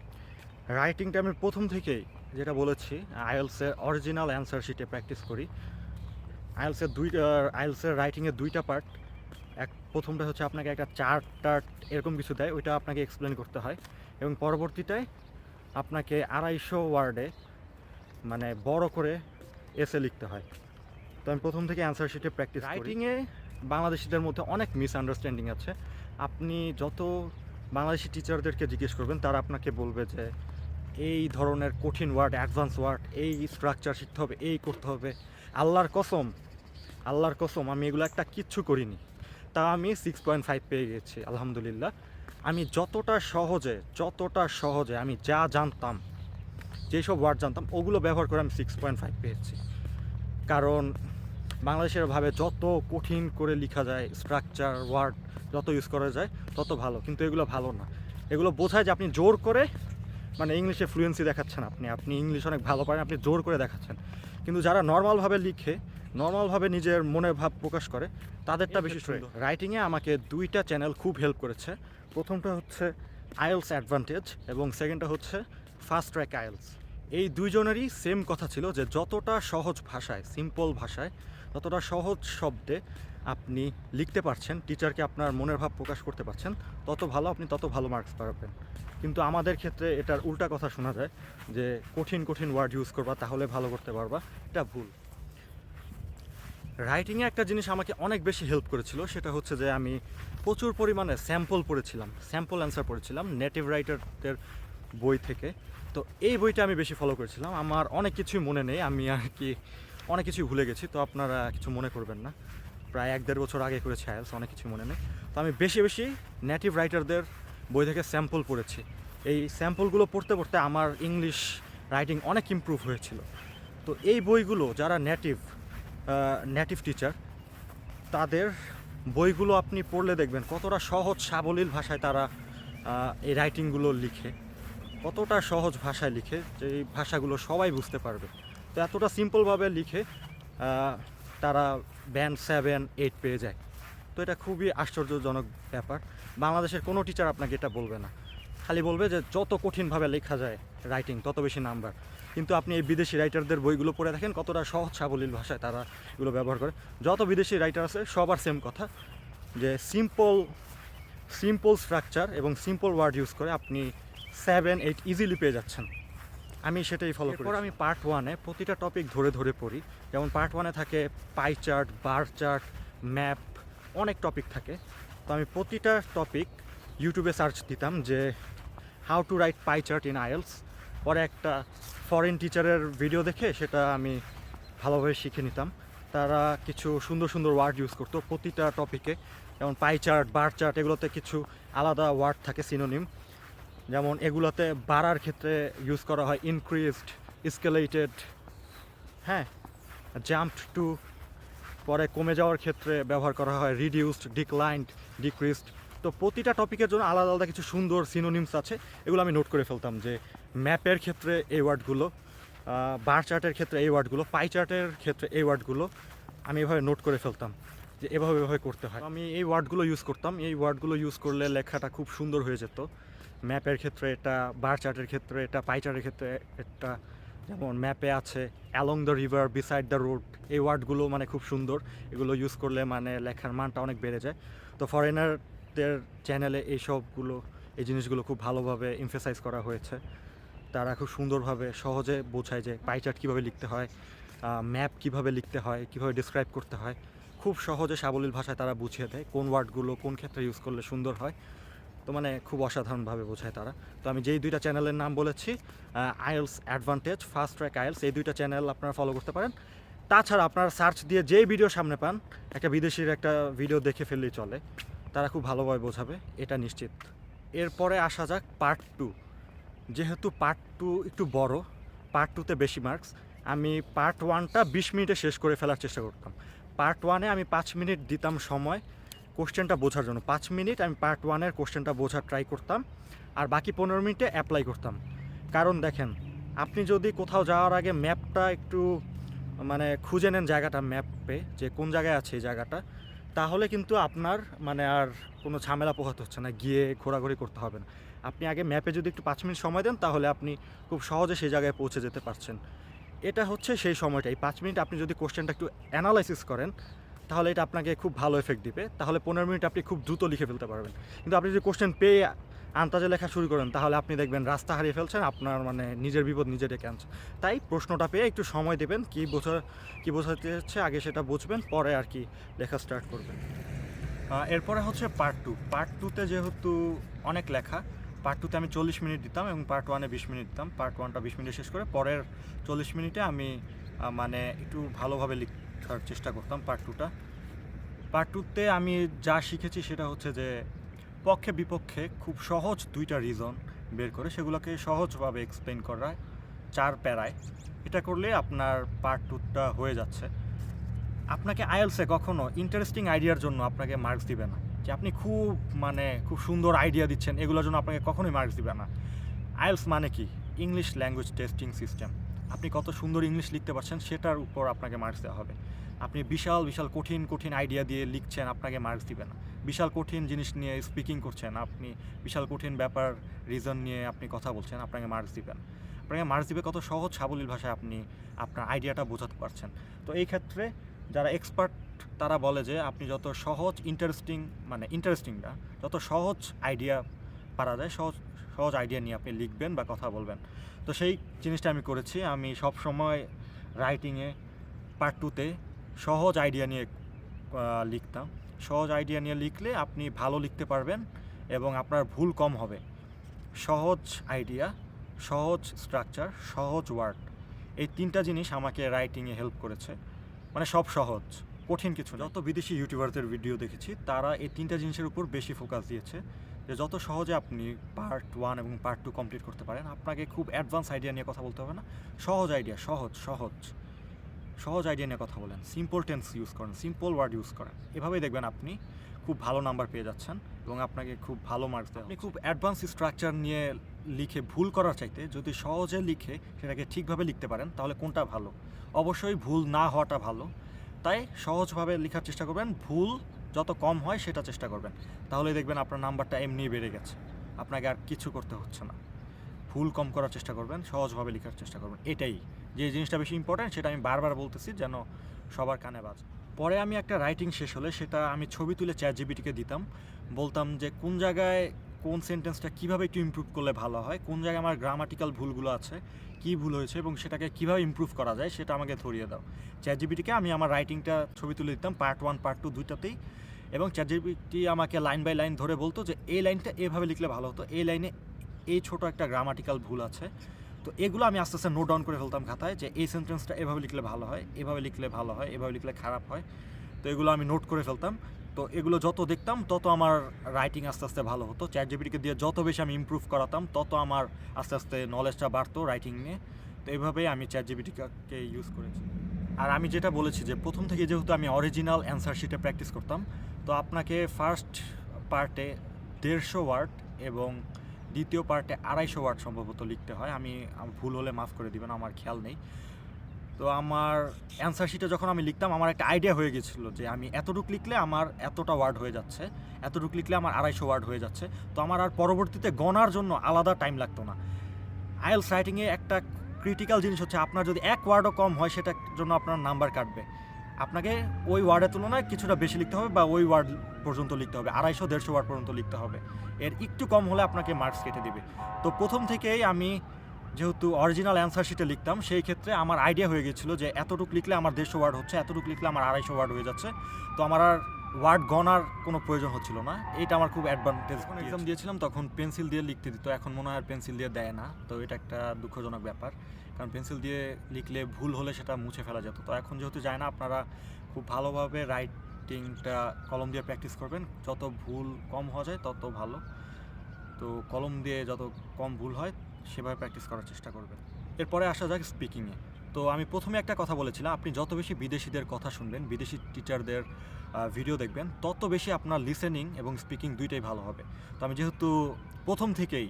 রাইটিংটা আমি প্রথম থেকেই যেটা বলেছি আইএলসের অরিজিনাল অ্যান্সার শিটে প্র্যাকটিস করি। আইএলসের রাইটিংয়ের 2টা পার্ট। প্রথমটা হচ্ছে আপনাকে একটা চার্ট এরকম কিছু দেয়, ওইটা আপনাকে এক্সপ্লেন করতে হয়, এবং পরবর্তীটায় আপনাকে 250 ওয়ার্ডে মানে বড় করে এসে লিখতে হয়। তো আমি প্রথম থেকে অ্যান্সার শিটে প্র্যাকটিস করি। রাইটিংয়ে বাংলাদেশিদের মধ্যে অনেক মিসআন্ডারস্ট্যান্ডিং আছে। আপনি যত বাংলাদেশি টিচারদেরকে জিজ্ঞেস করবেন তারা আপনাকে বলবে যে এই ধরনের কঠিন ওয়ার্ড, অ্যাডভান্স ওয়ার্ড, এই স্ট্রাকচার শিখতে হবে, এই করতে হবে। আল্লাহর কসম আমি এগুলো একটা কিচ্ছু করিনি, তা আমি 6.5 পেয়ে গেছি আলহামদুলিল্লাহ। আমি যতটা সহজে আমি যা জানতাম, যেসব ওয়ার্ড জানতাম ওগুলো ব্যবহার করে আমি 6.5 পেয়েছি। কারণ বাংলাদেশের ভাবে যত কঠিন করে লেখা যায়, স্ট্রাকচার ওয়ার্ড যত ইউজ করা যায় তত ভালো, কিন্তু এগুলো ভালো না। এগুলো বোঝায় যে আপনি জোর করে মানে ইংলিশে ফ্লুয়েন্সি দেখাচ্ছেন, আপনি ইংলিশ অনেক ভালো পারেন, আপনি জোর করে দেখাচ্ছেন। কিন্তু যারা নর্মালভাবে লিখে, নর্মালভাবে নিজের মনের ভাব প্রকাশ করে, তাদেরটা বেশি সুন্দর। রাইটিংয়ে আমাকে 2টা চ্যানেল খুব হেল্প করেছে। প্রথমটা হচ্ছে আইএলস অ্যাডভান্টেজ এবং সেকেন্ডটা হচ্ছে ফাস্ট ট্র্যাক আইএলস। এই দুইজনেরই সেম কথা ছিল যে যতটা সহজ ভাষায়, সিম্পল ভাষায়, যতটা সহজ শব্দে আপনি লিখতে পারছেন, টিচারকে আপনার মনের ভাব প্রকাশ করতে পারছেন, তত ভালো, আপনি তত ভালো মার্কস পাবেন। কিন্তু আমাদের ক্ষেত্রে এটার উল্টা কথা শোনা যায় যে কঠিন ওয়ার্ড ইউজ করবা তাহলে ভালো করতে পারবা, এটা ভুল। রাইটিংয়ে একটা জিনিস আমাকে অনেক বেশি হেল্প করেছিল, সেটা হচ্ছে যে আমি প্রচুর পরিমাণে স্যাম্পল অ্যান্সার পড়েছিলাম নেটিভ রাইটারদের বই থেকে। তো এই বইটা আমি বেশি ফলো করেছিলাম। আমার অনেক কিছুই মনে নেই, আমি আর কি অনেক কিছুই ভুলে গেছি, তো আপনারা কিছু মনে করবেন না। প্রায় 1-1.5 বছর আগে করেছি আইএলস, অনেক কিছু মনে নেই। তো আমি বেশি নেটিভ রাইটারদের বই থেকে স্যাম্পল পড়েছি। এই স্যাম্পলগুলো পড়তে পড়তে আমার ইংলিশ রাইটিং অনেক ইমপ্রুভ হয়েছিল। তো এই বইগুলো যারা নেটিভ টিচার, তাদের বইগুলো আপনি পড়লে দেখবেন কতটা সহজ সাবলীল ভাষায় তারা এই রাইটিংগুলো লিখে, কতটা সহজ ভাষায় লিখে যে এই ভাষাগুলো সবাই বুঝতে পারবে। তো এতটা সিম্পলভাবে লিখে তারা ব্যান্ড 7, 8 পেয়ে যায়। তো এটা খুবই আশ্চর্যজনক ব্যাপার। বাংলাদেশের কোনো টিচার আপনাকে এটা বলবে না, খালি বলবে যে যত কঠিনভাবে লেখা যায় রাইটিং তত বেশি নাম্বার। কিন্তু আপনি এই বিদেশি রাইটারদের বইগুলো পড়ে দেখেন কতটা সহজ সাবলীল ভাষায় তারা এগুলো ব্যবহার করে। যত বিদেশি রাইটার আছে সবার সেম কথা, যে সিম্পল স্ট্রাকচার এবং সিম্পল ওয়ার্ড ইউজ করে আপনি 7, 8 ইজিলি পেয়ে যাচ্ছেন। আমি সেটাই ফলো করি। আমি পার্ট 1-এ প্রতিটা টপিক ধরে ধরে পড়ি। যেমন পার্ট 1-এ থাকে pie chart, bar chart, map, অনেক টপিক থাকে। তো আমি প্রতিটা টপিক ইউটিউবে সার্চ দিতাম যে how to right pie chart in IELTS. পরে একটা ফরেন টিচারের ভিডিও দেখে সেটা আমি ভালোভাবে শিখে নিতাম। তারা কিছু সুন্দর সুন্দর ওয়ার্ড ইউজ করতো প্রতিটা টপিকে। যেমন পাই চার্ট, বার চার্ট, এগুলোতে কিছু আলাদা ওয়ার্ড থাকে সিনোনিম। যেমন এগুলোতে বাড়ার ক্ষেত্রে ইউজ করা হয় ইনক্রিজড, স্কেলেটেড, হ্যাঁ, জাম্পড টু। পরে কমে যাওয়ার ক্ষেত্রে ব্যবহার করা হয় রিডিউসড, ডিক্লাইন্ড, ডিক্রিজড। তো প্রতিটা টপিকের জন্য আলাদা আলাদা কিছু সুন্দর সিনোনিমস আছে, এগুলো আমি নোট করে ফেলতাম যে ম্যাপের ক্ষেত্রে এই ওয়ার্ডগুলো, বার চার্টের ক্ষেত্রে এই ওয়ার্ডগুলো, পাই চার্টের ক্ষেত্রে এই ওয়ার্ডগুলো আমি এভাবে নোট করে ফেলতাম যে এভাবে করতে হয়। আমি এই ওয়ার্ডগুলো ইউজ করতাম। এই ওয়ার্ডগুলো ইউজ করলে লেখাটা খুব সুন্দর হয়ে যেত। ম্যাপের ক্ষেত্রে এটা, বার চার্টের ক্ষেত্রে এটা, পাই চার্টের ক্ষেত্রে এটা। যেমন ম্যাপে আছে along the river, beside the road, এই ওয়ার্ডগুলো মানে খুব সুন্দর। এগুলো ইউজ করলে মানে লেখার মানটা অনেক বেড়ে যায়। তো ফরেনারদের চ্যানেলে এই জিনিসগুলো খুব ভালোভাবে এমফেসাইজ করা হয়েছে। তারা খুব সুন্দরভাবে সহজে বোঝায় যে পাই চার্ট কীভাবে লিখতে হয়, ম্যাপ কীভাবে লিখতে হয়, কীভাবে ডিসক্রাইব করতে হয়। খুব সহজে সাবলীল ভাষায় তারা বুঝিয়ে দেয় কোন ওয়ার্ডগুলো কোন ক্ষেত্রে ইউজ করলে সুন্দর হয়। তো মানে খুব অসাধারণভাবে বোঝায় তারা। তো আমি যেই দুইটা চ্যানেলের নাম বলেছি, IELTS advantage, fast track IELTS, এই দুইটা চ্যানেল আপনারা ফলো করতে পারেন। তাছাড়া আপনারা সার্চ দিয়ে যেই ভিডিও সামনে পান, একটা বিদেশির একটা ভিডিও দেখে ফেললেই চলে, তারা খুব ভালোভাবে বোঝাবে, এটা নিশ্চিত। এরপরে আসা যাক পার্ট 2। যেহেতু পার্ট 2 একটু বড়, পার্ট 2-তে বেশি মার্কস, আমি পার্ট 1টা 20 মিনিটে শেষ করে ফেলার চেষ্টা করতাম। পার্ট 1-এ আমি 5 মিনিট দিতাম সময় কোশ্চেনটা বোঝার জন্য। 5 মিনিট আমি পার্ট 1-এর কোশ্চেনটা বোঝার ট্রাই করতাম, আর বাকি 15 মিনিটে অ্যাপ্লাই করতাম। কারণ দেখেন, আপনি যদি কোথাও যাওয়ার আগে ম্যাপটা একটু মানে খুঁজে নেন জায়গাটা ম্যাপে, যে কোন জায়গায় আছে এই জায়গাটা, তাহলে কিন্তু আপনার মানে আর কোনো ঝামেলা পোহাতে হচ্ছে না, গিয়ে ঘোরাঘুরি করতে হবে না। আপনি আগে ম্যাপে যদি একটু 5 মিনিট সময় দেন, তাহলে আপনি খুব সহজে সেই জায়গায় পৌঁছে যেতে পারছেন। এটা হচ্ছে সেই সময়টা। এই 5 মিনিট আপনি যদি কোশ্চেনটা একটু অ্যানালাইসিস করেন, তাহলে এটা আপনাকে খুব ভালো এফেক্ট দিবে। তাহলে 15 মিনিট আপনি খুব দ্রুত লিখে ফেলতে পারবেন। কিন্তু আপনি যদি কোশ্চেন পেয়ে আন্তাজে লেখা শুরু করেন, তাহলে আপনি দেখবেন রাস্তা হারিয়ে ফেলছেন, আপনার মানে নিজের বিপদ নিজে ডেকে আনছে। তাই প্রশ্নটা পেয়ে একটু সময় দেবেন, কী বোঝাতে হচ্ছে আগে সেটা বুঝবেন, পরে আর কি লেখা স্টার্ট করবেন। এরপরে হচ্ছে পার্ট 2। পার্ট 2-তে যেহেতু অনেক লেখা, পার্ট 2-তে আমি 40 মিনিট দিতাম এবং পার্ট 1-এ 20 মিনিট দিতাম। পার্ট 1টা 20 মিনিটে শেষ করে পরের 40 মিনিটে আমি মানে একটু ভালোভাবে লেখার চেষ্টা করতাম পার্ট 2টা। পার্ট 2-তে আমি যা শিখেছি সেটা হচ্ছে যে পক্ষে বিপক্ষে খুব সহজ 2টা রিজন বের করে সেগুলোকে সহজভাবে এক্সপ্লেন করা 4 প্যারায়। এটা করলে আপনার পার্ট 2টা হয়ে যাচ্ছে। আপনাকে আইএলসে কখনো ইন্টারেস্টিং আইডিয়ার জন্য আপনাকে মার্কস দিবে না, যে আপনি খুব সুন্দর আইডিয়া দিচ্ছেন এগুলোর জন্য আপনাকে কখনোই মার্কস দিবে না। আইএলস মানে কি? English language testing system. আপনি কত সুন্দর ইংলিশ লিখতে পারছেন সেটার উপর আপনাকে মার্কস দেওয়া হবে। আপনি বিশাল কঠিন আইডিয়া দিয়ে লিখছেন, আপনাকে মার্কস দিবে না। বিশাল কঠিন জিনিস নিয়ে স্পিকিং করছেন, আপনি বিশাল কঠিন ব্যাপার রিজন নিয়ে আপনি কথা বলছেন, আপনাকে মার্কস দিবেন। আপনাকে মার্কস দিবে কত সহজ সাবলীল ভাষায় আপনি আপনার আইডিয়াটা বোঝাতে পারছেন। তো এই ক্ষেত্রে যারা এক্সপার্ট তারা বলে যে আপনি যত সহজ ইন্টারেস্টিং না, যত সহজ আইডিয়া পারা যায়, সহজ আইডিয়া নিয়ে আপনি লিখবেন বা কথা বলবেন। তো সেই জিনিসটা আমি করেছি। আমি সব সময় রাইটিংয়ে পার্ট 2-তে সহজ আইডিয়া নিয়ে লিখতাম। সহজ আইডিয়া নিয়ে লিখলে আপনি ভালো লিখতে পারবেন এবং আপনার ভুল কম হবে। সহজ আইডিয়া, সহজ স্ট্রাকচার, সহজ ওয়ার্ড, এই 3টা জিনিস আমাকে রাইটিংয়ে হেল্প করেছে। মানে সব সহজ, কঠিন কিছু না। যত বিদেশি ইউটিউবারদের ভিডিও দেখেছি তারা এই 3টা জিনিসের উপর বেশি ফোকাস দিয়েছে, যে যত সহজে আপনি পার্ট 1 এবং পার্ট 2 কমপ্লিট করতে পারেন। আপনাকে খুব অ্যাডভান্স আইডিয়া নিয়ে কথা বলতে হবে না, সহজ আইডিয়া, সহজ সহজ আইডিয়া নিয়ে কথা বলেন, সিম্পল টেন্স ইউজ করেন, সিম্পল ওয়ার্ড ইউজ করেন, এভাবেই দেখবেন আপনি খুব ভালো নাম্বার পেয়ে যাচ্ছেন এবং আপনাকে খুব ভালো মার্কস দেয়। আপনি খুব অ্যাডভান্স স্ট্রাকচার নিয়ে লিখে ভুল করার চাইতে যদি সহজে লিখে সেটাকে ঠিকভাবে লিখতে পারেন তাহলে কোনটা ভালো? অবশ্যই ভুল না হওয়াটা ভালো। তাই সহজভাবে লেখার চেষ্টা করবেন, ভুল যত কম হয় সেটা চেষ্টা করবেন, তাহলে দেখবেন আপনার নাম্বারটা এমনি বেড়ে গেছে, আপনাকে আর কিছু করতে হচ্ছে না। ভুল কম করার চেষ্টা করবেন, সহজভাবে লেখার চেষ্টা করবেন, এটাই যে জিনিসটা বেশি ইম্পর্ট্যান্ট সেটা আমি বারবার বলতেছি যেন সবার কানে বাজে। পরে আমি একটা রাইটিং শেষ হলে সেটা আমি ছবি তুলে ChatGPT-কে দিতাম, বলতাম যে কোন জায়গায় কোন সেন্টেন্সটা কীভাবে একটু ইমপ্রুভ করলে ভালো হয়, কোন জায়গায় আমার গ্রামাটিক্যাল ভুলগুলো আছে, কী ভুল হয়েছে এবং সেটাকে কীভাবে ইমপ্রুভ করা যায় সেটা আমাকে ধরিয়ে দাও। ChatGPT-কে আমি আমার রাইটিংটা ছবি তুলে দিতাম পার্ট 1 পার্ট 2 দুইটাতেই, এবং ChatGPT আমাকে লাইন বাই লাইন ধরে বলতো যে এই লাইনটা এভাবে লিখলে ভালো হতো, এই লাইনে এই ছোট একটা গ্রামাটিক্যাল ভুল আছে। তো এগুলো আমি আস্তে আস্তে নোট ডাউন করে ফেলতাম খাতায় যে এই সেন্টেন্সটা এভাবে লিখলে ভালো হয়, এভাবে লিখলে ভালো হয়, এভাবে লিখলে খারাপ হয়। তো এগুলো আমি নোট করে ফেলতাম। তো এগুলো যত দেখতাম তত আমার রাইটিং আস্তে আস্তে ভালো হতো। ChatGPT-কে দিয়ে যত বেশি আমি ইমপ্রুভ করাতাম তত আমার আস্তে আস্তে নলেজটা বাড়তো রাইটিং নিয়ে। তো এইভাবেই আমি ChatGPT-কে ইউজ করেছি। আর আমি যেটা বলেছি যে প্রথম থেকে যেহেতু আমি অরিজিনাল অ্যান্সার শিটে প্র্যাকটিস করতাম, তো আপনাকে ফার্স্ট পার্টে 150 ওয়ার্ড এবং দ্বিতীয় পার্টে 250 ওয়ার্ড সম্ভবত লিখতে হয়। আমি ভুল হলে মাফ করে দিবেন, আমার খেয়াল নেই। তো আমার অ্যান্সার শিটে যখন আমি লিখতাম আমার একটা আইডিয়া হয়ে গেছিলো যে আমি এতটুকু লিখলে আমার এতটা ওয়ার্ড হয়ে যাচ্ছে, এতটুকু লিখলে আমার 250 ওয়ার্ড হয়ে যাচ্ছে। তো আমার আর পরবর্তীতে গণার জন্য আলাদা টাইম লাগতো না। আইএলস রাইটিংয়ে একটা ক্রিটিক্যাল জিনিস হচ্ছে আপনার যদি এক ওয়ার্ডও কম হয় সেটার জন্য আপনার নাম্বার কাটবে। আপনাকে ওই ওয়ার্ডের তুলনায় কিছুটা বেশি লিখতে হবে বা ওই ওয়ার্ড পর্যন্ত লিখতে হবে, 250-150 ওয়ার্ড পর্যন্ত লিখতে হবে। এর একটু কম হলে আপনাকে মার্কস কেটে দিবে। তো প্রথম থেকেই আমি যেহেতু অরিজিনাল অ্যান্সার শিটে লিখতাম, সেই ক্ষেত্রে আমার আইডিয়া হয়ে গেছিলো যে এতটুকু লিখলে আমার 150 ওয়ার্ড হচ্ছে, এতটুকু লিখলে আমার 250 ওয়ার্ড হয়ে যাচ্ছে। তো আমার আর ওয়ার্ড গণার কোনো প্রয়োজন হচ্ছিল না। এইটা আমার খুব অ্যাডভান্টেজ। যখন এক্সাম দিয়েছিলাম তখন পেন্সিল দিয়ে লিখতে দিত, এখন মনে হয় আর পেন্সিল দিয়ে দেয় না। তো এটা একটা দুঃখজনক ব্যাপার, কারণ পেন্সিল দিয়ে লিখলে ভুল হলে সেটা মুছে ফেলা যেত। তো এখন যেহেতু যায় না, আপনারা খুব ভালোভাবে রাইটিংটা কলম দিয়ে প্র্যাকটিস করবেন, যত ভুল কম হওয়া যায় তত ভালো। তো কলম দিয়ে যত কম ভুল হয় সেভাবে প্র্যাকটিস করার চেষ্টা করবেন। এরপরে আসা যাক স্পিকিংয়ে। তো আমি প্রথমে একটা কথা বলেছিলাম, আপনি যত বেশি বিদেশিদের কথা শুনবেন, বিদেশি টিচারদের ভিডিও দেখবেন, তত বেশি আপনার লিসেনিং এবং স্পিকিং দুইটাই ভালো হবে। তো আমি যেহেতু প্রথম থেকেই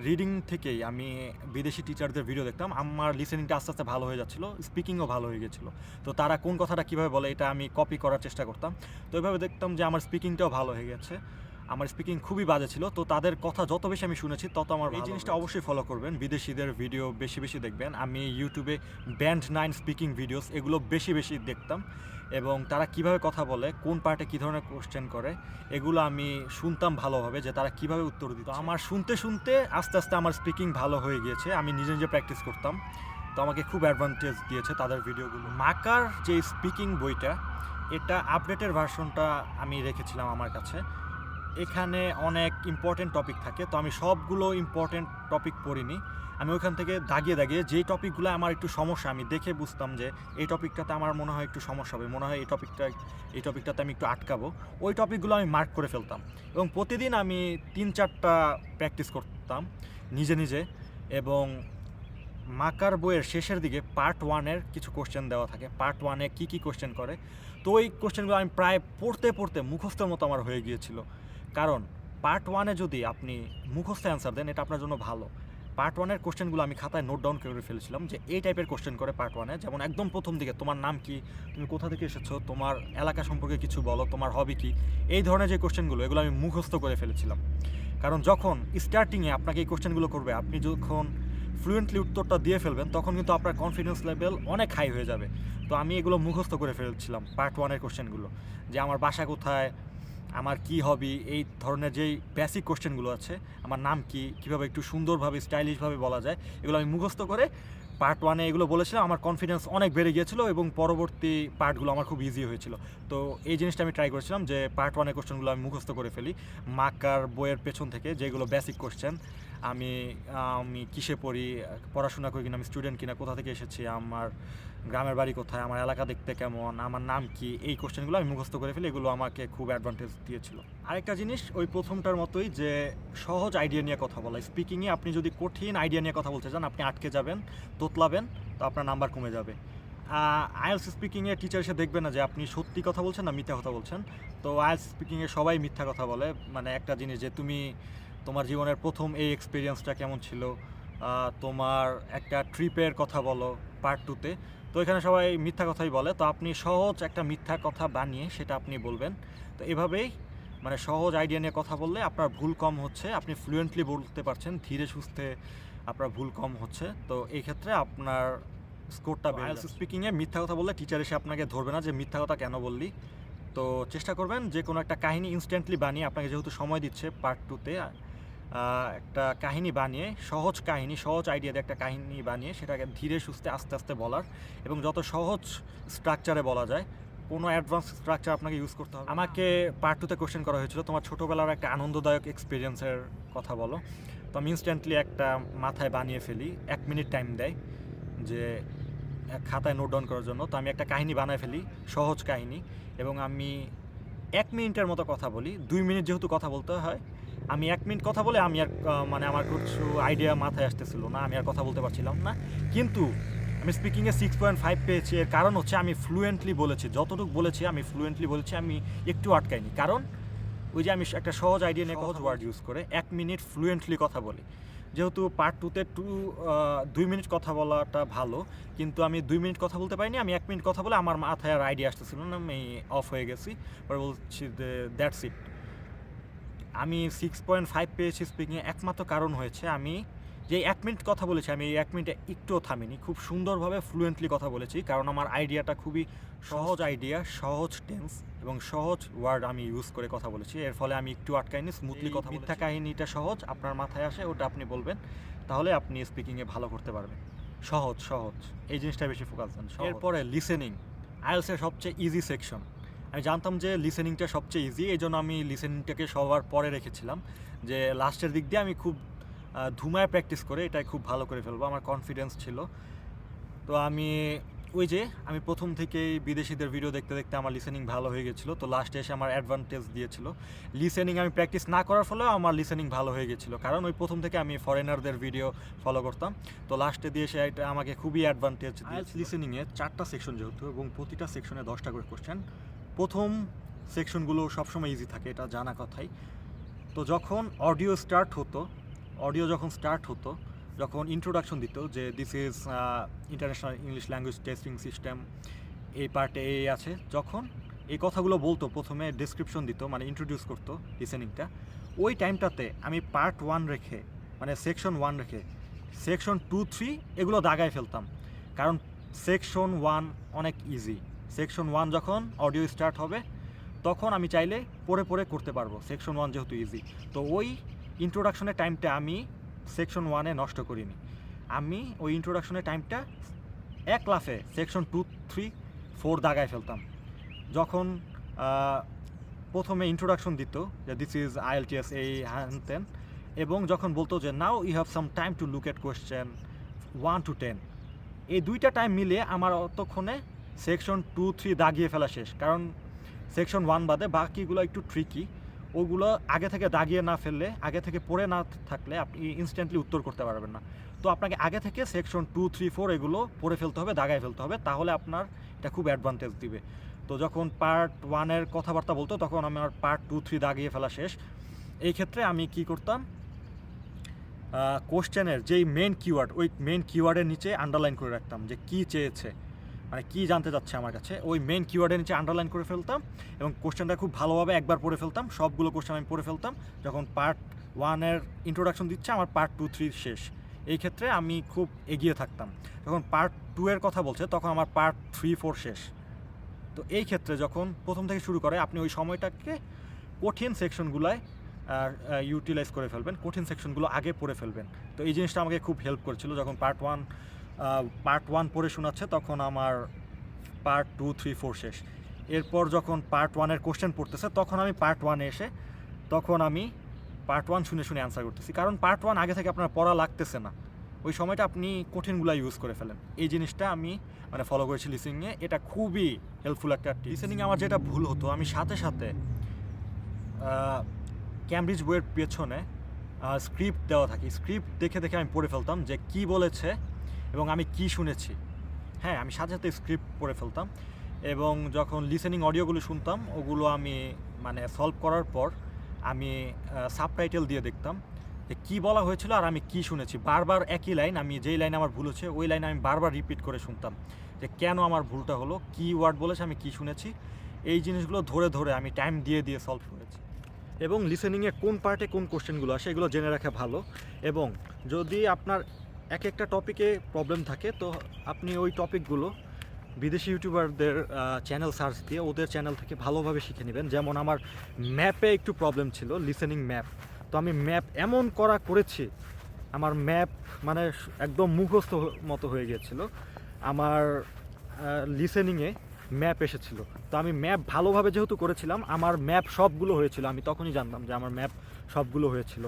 রিডিং থেকেই আমি বিদেশি টিচারদের ভিডিও দেখতাম, আমার লিসেনিংটা আস্তে আস্তে ভালো হয়ে যাচ্ছিলো, স্পিকিংও ভালো হয়ে গেছিলো। তো তারা কোন কথাটা কীভাবে বলে এটা আমি কপি করার চেষ্টা করতাম। তো এইভাবে দেখতাম যে আমার স্পিকিংটাও ভালো হয়ে গেছে। আমার স্পিকিং খুবই বাজে ছিল, তো তাদের কথা যত বেশি আমি শুনেছি তত আমার এই জিনিসটা অবশ্যই ফলো করবেন, বিদেশিদের ভিডিও বেশি বেশি দেখবেন। আমি ইউটিউবে ব্যান্ড 9 স্পিকিং ভিডিওস এগুলো বেশি বেশি দেখতাম, এবং তারা কিভাবে কথা বলে, কোন পার্টে কী ধরনের কোশ্চেন করে, এগুলো আমি শুনতাম ভালোভাবে যে তারা কিভাবে উত্তর দিত। আমার শুনতে শুনতে আস্তে আস্তে আমার স্পিকিং ভালো হয়ে গিয়েছে, আমি নিজে নিজে প্র্যাকটিস করতাম। তো আমাকে খুব অ্যাডভান্টেজ দিয়েছে তাদের ভিডিওগুলো। মাকার যে স্পিকিং বইটা, এটা আপডেটের ভার্সনটা আমি রেখেছিলাম আমার কাছে। এখানে অনেক ইম্পর্টেন্ট টপিক থাকে, তো আমি সবগুলো ইম্পর্টেন্ট টপিক পড়িনি। আমি ওইখান থেকে দাগিয়ে দাগিয়ে যেই টপিকগুলো আমার একটু সমস্যা, আমি দেখে বুঝতাম যে এই টপিকটাতে আমার মনে হয় একটু সমস্যা হবে, মনে হয় এই টপিকটাতে আমি একটু আটকাবো, ওই টপিকগুলো আমি মার্ক করে ফেলতাম। এবং প্রতিদিন আমি 3-4টা প্র্যাকটিস করতাম নিজে নিজে। এবং মাকার বইয়ের শেষের দিকে পার্ট 1-এর কিছু কোশ্চেন দেওয়া থাকে, পার্ট 1-এ কী কী কোশ্চেন করে। তো ওই কোশ্চেনগুলো আমি প্রায় পড়তে পড়তে মুখস্থের মতো আমার হয়ে গিয়েছিল। কারণ পার্ট 1-এ যদি আপনি মুখস্থ অ্যান্সার দেন এটা আপনার জন্য ভালো। পার্ট 1-এর কোশ্চেনগুলো আমি খাতায় নোট ডাউন করে ফেলেছিলাম যে এই টাইপের কোশ্চেন করে পার্ট 1-এ। যেমন একদম প্রথম দিকে তোমার নাম কি, তুমি কোথা থেকে এসেছো, তোমার এলাকা সম্পর্কে কিছু বলো, তোমার হবি কি, এই ধরনের যে কোশ্চেনগুলো এগুলো আমি মুখস্থ করে ফেলেছিলাম। কারণ যখন স্টার্টিংয়ে আপনাকে এই কোশ্চেনগুলো করবে, আপনি যখন ফ্লুয়েন্টলি উত্তরটা দিয়ে ফেলবেন তখন কিন্তু আপনার কনফিডেন্স লেভেল অনেক হাই হয়ে যাবে। তো আমি এগুলো মুখস্থ করে ফেলছিলাম পার্ট 1-এর কোশ্চেনগুলো, যে আমার বাসা কোথায়, আমার কি হবি, এই ধরনের যেই বেসিক কোশ্চেনগুলো আছে, আমার নাম কি, কীভাবে একটু সুন্দরভাবে স্টাইলিশভাবে বলা যায়, এগুলো আমি মুখস্থ করে পার্ট 1-এ এগুলো বলেছিলাম। আমার কনফিডেন্স অনেক বেড়ে গিয়েছিলো এবং পরবর্তী পার্টগুলো আমার খুব ইজি হয়েছিল। তো এই জিনিসটা আমি ট্রাই করেছিলাম যে পার্ট 1-এর কোশ্চেনগুলো আমি মুখস্থ করে ফেলি মাকার বইয়ের পেছন থেকে, যেগুলো বেসিক কোশ্চেন। আমি কিসে পড়ি, পড়াশোনা করি কিনা, আমি স্টুডেন্ট কিনা, কোথা থেকে এসেছি, আমার গ্রামের বাড়ি কোথায়, আমার এলাকা দেখতে কেমন, আমার নাম কি, এই কোশ্চেনগুলো আমি মুখস্থ করে ফেলি। এগুলো আমাকে খুব অ্যাডভান্টেজ দিয়েছিল। আরেকটা জিনিস ওই প্রথমটার মতোই, যে সহজ আইডিয়া নিয়ে কথা বলা। স্পিকিংয়ে আপনি যদি কঠিন আইডিয়া নিয়ে কথা বলতে চান আপনি আটকে যাবেন, তোতলাবেন, তো আপনার নাম্বার কমে যাবে। আইএলস স্পিকিংয়ে টিচার এসে দেখবে না যে আপনি সত্যি কথা বলছেন না মিথ্যা কথা বলছেন। তো আইএলস স্পিকিংয়ে সবাই মিথ্যা কথা বলে, মানে একটা জিনিস যে তোমার জীবনের প্রথম এই এক্সপিরিয়েন্সটা কেমন ছিল, তোমার একটা ট্রিপের কথা বলো পার্ট 2-তে। তো এখানে সবাই মিথ্যা কথাই বলে, তো আপনি সহজ একটা মিথ্যা কথা বানিয়ে সেটা আপনি বলবেন। তো এভাবেই মানে সহজ আইডিয়া নিয়ে কথা বললে আপনার ভুল কম হচ্ছে, আপনি ফ্লুয়েন্টলি বলতে পারছেন, ধীরে সুস্থে আপনার ভুল কম হচ্ছে। তো এই ক্ষেত্রে আপনার স্কোরটা আইএলস স্পিকিংয়ে মিথ্যা কথা বললে টিচার এসে আপনাকে ধরবে না যে মিথ্যা কথা কেন বললি। তো চেষ্টা করবেন যে কোনো একটা কাহিনী ইনস্ট্যান্টলি বানিয়ে, আপনাকে যেহেতু সময় দিচ্ছে পার্ট 2-তে, একটা কাহিনী বানিয়ে, সহজ আইডিয়া দিয়ে একটা কাহিনী বানিয়ে সেটাকে ধীরে সুস্থে আস্তে আস্তে বলার, এবং যত সহজ স্ট্রাকচারে বলা যায়, কোনো অ্যাডভান্স স্ট্রাকচার আপনাকে ইউজ করতে হবে। আমাকে পার্ট 2-তে কোশ্চেন করা হয়েছিল তোমার ছোটোবেলার একটা আনন্দদায়ক এক্সপিরিয়েন্সের কথা বলো। তো আমি ইনস্ট্যান্টলি একটা মাথায় বানিয়ে ফেলি, 1 মিনিট টাইম দেয় যে খাতায় নোট ডাউন করার জন্য। তো আমি একটা কাহিনী বানায় ফেলি, সহজ কাহিনী, এবং আমি 1 মিনিটের মতো কথা বলি। 2 মিনিট যেহেতু কথা বলতে হয়, আমি 1 মিনিট কথা বলে আমি আর মানে আমার কিছু আইডিয়া মাথায় আসতেছিল না, আমি আর কথা বলতে পারছিলাম না। কিন্তু আমি স্পিকিংয়ে 6.5 পেয়েছি। এর কারণ হচ্ছে আমি ফ্লুয়েন্টলি বলেছি, যতটুকু বলেছি আমি ফ্লুয়েন্টলি বলেছি, আমি একটু আটকাইনি। কারণ ওই যে আমি একটা সহজ আইডিয়া নিয়ে সহজ ওয়ার্ড ইউজ করে 1 মিনিট ফ্লুয়েন্টলি কথা বলি। যেহেতু পার্ট 2-তে 2 মিনিট কথা বলাটা ভালো, কিন্তু আমি 2 মিনিট কথা বলতে পারিনি। আমি 1 মিনিট কথা বলে আমার মাথায় আর আইডিয়া আসতেছিল না, আমি অফ হয়ে গেছি। পরে বলছি যে দ্যাটস ইট। আমি 6.5 পেয়েছি স্পিকিংয়ে, একমাত্র কারণ হয়েছে আমি যে 1 মিনিট কথা বলেছি, আমি এই 1 মিনিটে একটুও থামিনি, খুব সুন্দরভাবে ফ্লুয়েন্টলি কথা বলেছি। কারণ আমার আইডিয়াটা খুবই সহজ আইডিয়া, সহজ টেন্স এবং সহজ ওয়ার্ড আমি ইউজ করে কথা বলেছি। এর ফলে আমি একটু আটকাইনি, স্মুথলি কথা বলেছি। মিথ্যা কাহিনীটা সহজ, আপনার মাথায় আসে ওটা আপনি বলবেন, তাহলে আপনি স্পিকিংয়ে ভালো করতে পারবেন। সহজ এই জিনিসটা বেশি ফোকাস দেন। এরপরে লিসেনিং, আইএলসের সবচেয়ে ইজি সেকশন। আমি জানতাম যে লিসেনিংটা সবচেয়ে ইজি, এই জন্য আমি লিসেনিংটাকে সবার পরে রেখেছিলাম, যে লাস্টের দিক দিয়ে আমি খুব ধুমায় প্র্যাকটিস করে এটাই খুব ভালো করে ফেলবো, আমার কনফিডেন্স ছিল। তো আমি প্রথম থেকেই বিদেশিদের ভিডিও দেখতে দেখতে আমার লিসেনিং ভালো হয়ে গেছিলো। তো লাস্টে এসে আমার অ্যাডভান্টেজ দিয়েছিল লিসেনিং। আমি প্র্যাকটিস না করার ফলেও আমার লিসেনিং ভালো হয়ে গেছিলো, কারণ ওই প্রথম থেকে আমি ফরেনারদের ভিডিও ফলো করতাম। তো লাস্টে দিয়ে এসে এটা আমাকে খুবই অ্যাডভান্টেজ দিয়েছে। লিসেনিংয়ে 4টা সেকশন যেহেতু, এবং প্রতিটা সেকশনে 10টা করে কোশ্চেন। প্রথম সেকশনগুলো সবসময় ইজি থাকে, এটা জানা কথাই। তো যখন অডিও স্টার্ট হতো, যখন ইন্ট্রোডাকশন দিত যে this is international English language testing system, এই পার্টে এই আছে, যখন এই কথাগুলো বলতো, প্রথমে ডেসক্রিপশন দিত, মানে ইন্ট্রোডিউস করতো লিসেনিংটা, ওই টাইমটাতে আমি পার্ট 1 রেখে, মানে সেকশন 1 রেখে সেকশন 2, 3 এগুলো দাগায় ফেলতাম। কারণ সেকশন 1 অনেক ইজি। সেকশন 1 যখন অডিও স্টার্ট হবে, তখন আমি চাইলে পড়ে করতে পারবো, সেকশন 1 যেহেতু ইজি। তো ওই ইন্ট্রোডাকশনের টাইমটা আমি সেকশন 1-এ নষ্ট করিনি। আমি ওই ইন্ট্রোডাকশনের টাইমটা এক লাফে সেকশন 2, 3, 4 দাগায় ফেলতাম। যখন প্রথমে ইন্ট্রোডাকশন দিত যে দিস ইজ IELTS এই হ্যান তেন, এবং যখন বলতো যে now you have some time to look at question 1 to 10, এই দুইটা টাইম মিলিয়ে আমার অতক্ষণে সেকশন 2, 3 দাগিয়ে ফেলা শেষ। কারণ সেকশন 1 বাদে বাকিগুলো একটু ট্রিকি, ওগুলো আগে থেকে দাগিয়ে না ফেললে, আগে থেকে পড়ে না থাকলে আপনি ইনস্ট্যান্টলি উত্তর করতে পারবেন না। তো আপনাকে আগে থেকে সেকশন 2, 3, 4 এগুলো পড়ে ফেলতে হবে, দাগায় ফেলতে হবে, তাহলে আপনার এটা খুব অ্যাডভান্টেজ দিবে। তো যখন পার্ট 1-এর কথাবার্তা বলতো, তখন আমার পার্ট 2, 3 দাগিয়ে ফেলা শেষ। এই ক্ষেত্রে আমি কি করতাম, কোশ্চেনের যেই মেন কিওয়ার্ড, ওই মেন কিওয়ার্ডের নিচে আন্ডারলাইন করে রাখতাম যে কী চেয়েছে, মানে কী জানতে চাচ্ছে আমার কাছে, ওই মেন কিওয়ার্ডের নিচে আন্ডারলাইন করে ফেলতাম, এবং কোশ্চেনটা খুব ভালোভাবে একবার পড়ে ফেলতাম, সবগুলো কোশ্চেন আমি পড়ে ফেলতাম। যখন পার্ট 1-এর ইন্ট্রোডাকশন দিচ্ছে, আমার পার্ট 2, 3 শেষ। এই ক্ষেত্রে আমি খুব এগিয়ে থাকতাম। যখন পার্ট 2-এর কথা বলছে, তখন আমার পার্ট 3, 4 শেষ। তো এই ক্ষেত্রে যখন প্রথম থেকে শুরু করে, আপনি ওই সময়টাকে কঠিন সেকশনগুলায় ইউটিলাইজ করে ফেলবেন, কঠিন সেকশনগুলো আগে পড়ে ফেলবেন। তো এই জিনিসটা আমাকে খুব হেল্প করেছিল। যখন পার্ট 1 পড়ে শোনাচ্ছে, তখন আমার পার্ট 2, 3, 4 শেষ। এরপর যখন পার্ট 1-এর কোশ্চেন পড়তেছে, তখন আমি পার্ট 1-এ এসে তখন আমি পার্ট 1 শুনে অ্যান্সার করতেছি। কারণ পার্ট 1 আগে থেকে আপনার পড়া লাগতেছে না, ওই সময়টা আপনি কঠিনগুলো ইউজ করে ফেলেন। এই জিনিসটা আমি মানে ফলো করেছি লিসেনিংয়ে, এটা খুবই হেল্পফুল একটা টিপ। লিসেনিংয়ে আমার যেটা ভুল হতো, আমি সাথে সাথে ক্যামব্রিজ বইয়ের পেছনে স্ক্রিপ্ট দেওয়া থাকে, স্ক্রিপ্ট দেখে আমি পড়ে ফেলতাম যে কি বলেছে এবং আমি কি শুনেছি। হ্যাঁ, আমি সাথে সাথে স্ক্রিপ্ট পড়ে ফেলতাম এবং যখন লিসেনিং অডিওগুলো শুনতাম ওগুলো আমি মানে সলভ করার পর আমি সাবটাইটেল দিয়ে দেখতাম যে কী বলা হয়েছিল আর আমি কি শুনেছি। বারবার একই লাইন, আমি যেই লাইনে আমার ভুল হচ্ছে ওই লাইনে আমি বারবার রিপিট করে শুনতাম যে কেন আমার ভুলটা হলো, কী ওয়ার্ড বলেছে, আমি কি শুনেছি। এই জিনিসগুলো ধরে ধরে আমি টাইম দিয়ে দিয়ে সলভ করেছি। এবং লিসেনিংয়ে কোন পার্টে কোন কোশ্চেনগুলো আসে এগুলো জেনে রাখা ভালো। এবং যদি আপনার এক একটা টপিকে প্রবলেম থাকে তো আপনি ওই টপিকগুলো বিদেশি ইউটিউবারদের চ্যানেল সার্চ দিয়ে ওদের চ্যানেল থেকে ভালোভাবে শিখে নেবেন। যেমন আমার ম্যাপে একটু প্রবলেম ছিল, লিসেনিং ম্যাপ। তো আমি ম্যাপ এমন করেছি, আমার ম্যাপ মানে একদম মুখস্থ মতো হয়ে গিয়েছিল। আমার লিসেনিংয়ে ম্যাপ এসেছিল, তো আমি ম্যাপ ভালোভাবে যেহেতু করেছিলাম আমার ম্যাপ সবগুলো হয়েছিল। আমি তখনই জানতাম যে আমার ম্যাপ সবগুলো হয়েছিল।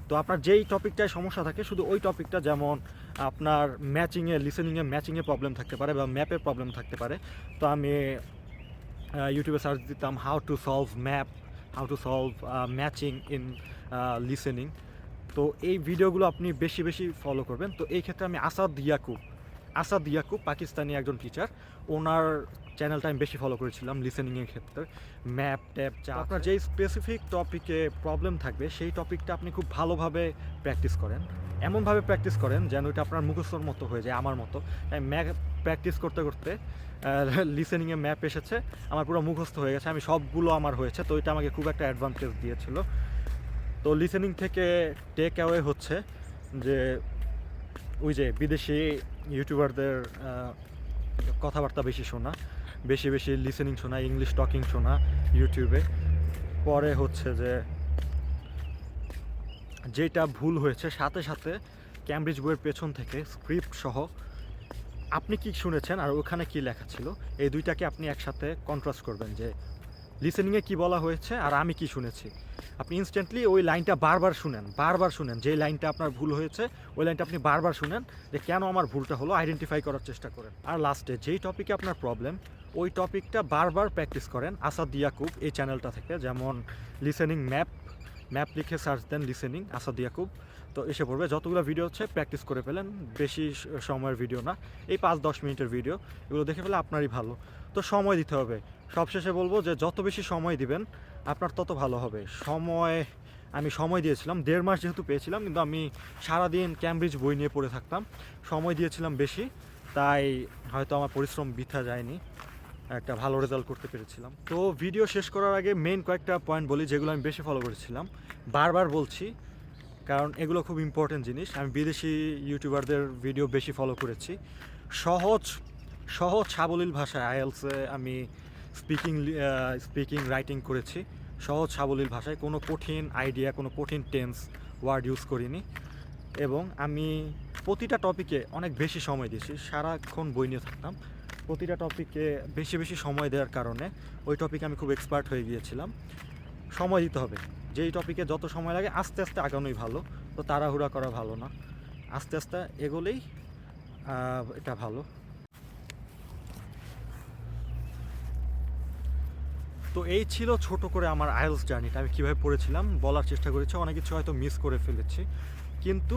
তো আপনার যেই টপিকটায় সমস্যা থাকে শুধু ওই টপিকটা, যেমন আপনার ম্যাচিংয়ে লিসেনিংয়ে ম্যাচিংয়ে প্রবলেম থাকতে পারে বা ম্যাপে প্রবলেম থাকতে পারে, তো আমি ইউটিউবে সার্চ দিতাম how to solve map, how to solve matching in listening. তো এই ভিডিওগুলো আপনি বেশি বেশি ফলো করবেন। তো এই ক্ষেত্রে আমি আসাদ ইয়াকুব পাকিস্তানি একজন টিচার, ওনার চ্যানেলটা আমি বেশি ফলো করেছিলাম লিসেনিংয়ের ক্ষেত্রে। ম্যাপ ট্যাপ আপনার যেই স্পেসিফিক টপিকে প্রবলেম থাকবে সেই টপিকটা আপনি খুব ভালোভাবে প্র্যাকটিস করেন, এমনভাবে প্র্যাকটিস করেন যেন এটা আপনার মুখস্থর মতো হয়ে যায়। আমার মতো ম্যাপ প্র্যাকটিস করতে করতে লিসেনিংয়ে ম্যাপ এসেছে, আমার পুরো মুখস্থ হয়ে গেছে, আমি সবগুলো আমার হয়েছে। তো এটা আমাকে খুব একটা অ্যাডভান্টেজ দিয়েছিল। তো লিসেনিং থেকে টেক অ্যাওয়ে হচ্ছে যে ওই যে বিদেশি ইউটিউবারদের কথাবার্তা বেশি শোনা, বেশি বেশি লিসেনিং শোনা, ইংলিশ টকিং শোনা ইউটিউবে। পরে হচ্ছে যে যেটা ভুল হয়েছে সাথে সাথে ক্যামব্রিজ বইয়ের পেছন থেকে স্ক্রিপ্ট সহ আপনি কি শুনেছেন আর ওখানে কি লেখা ছিল এই দুইটাকে আপনি একসাথে কন্ট্রাস্ট করবেন, যে লিসেনিংয়ে কি বলা হয়েছে আর আমি কি শুনেছি। আপনি ইনস্ট্যান্টলি ওই লাইনটা বারবার শুনেন, যে লাইনটা আপনার ভুল হয়েছে ওই লাইনটা আপনি বারবার শুনেন যে কেন আমার ভুলটা হলো, আইডেন্টিফাই করার চেষ্টা করেন। আর লাস্টে যেই টপিকে আপনার প্রবলেম ওই টপিকটা বারবার প্র্যাকটিস করেন আসাদ ইয়াকুব এই চ্যানেলটা থেকে। যেমন লিসেনিং ম্যাপ লিখে সার্চ দেন লিসেনিং আসাদ ইয়াকুব, তো এসে পড়বে। যতগুলো ভিডিও হচ্ছে প্র্যাকটিস করে ফেলেন, বেশি সময়ের ভিডিও না, এই 5-10 মিনিটের ভিডিও, এগুলো দেখে ফেলে আপনারই ভালো। তো সময় দিতে হবে। সবশেষে বলবো যে যত বেশি সময় দিবেন আপনার তত ভালো হবে। আমি সময় দিয়েছিলাম 1.5 মাস যেহেতু পেয়েছিলাম, কিন্তু আমি সারাদিন ক্যামব্রিজ বই নিয়ে পড়ে থাকতাম, সময় দিয়েছিলাম বেশি, তাই হয়তো আমার পরিশ্রম বৃথা যায়নি, একটা ভালো রেজাল্ট করতে পেরেছিলাম। তো ভিডিও শেষ করার আগে মেইন কয়েকটা পয়েন্ট বলি যেগুলো আমি বেশি ফলো করেছিলাম, বারবার বলছি কারণ এগুলো খুব ইম্পর্টেন্ট জিনিস। আমি বিদেশি ইউটিউবারদের ভিডিও বেশি ফলো করেছি। সহজ সাবলীল ভাষায় আইএলসে আমি স্পিকিং রাইটিং করেছি, সহজ সাবলীল ভাষায়, কোনো কঠিন আইডিয়া, কোনো কঠিন টেন্স ওয়ার্ড ইউজ করিনি। এবং আমি প্রতিটা টপিকে অনেক বেশি সময় দিয়েছি, সারাক্ষণ বই নিয়ে থাকতাম। প্রতিটা টপিকে বেশি বেশি সময় দেওয়ার কারণে ওই টপিকে আমি খুব এক্সপার্ট হয়ে গিয়েছিলাম। সময় দিতে হবে, যেই টপিকে যত সময় লাগে আস্তে আস্তে আগানোই ভালো। তো তাড়াহুড়া করা ভালো না, আস্তে আস্তে এগোলেই এটা ভালো। তো এই ছিল ছোট করে আমার আইএলস জার্নিটা, আমি কীভাবে পড়েছিলাম বলার চেষ্টা করেছি। অনেক কিছু হয়তো মিস করে ফেলেছি, কিন্তু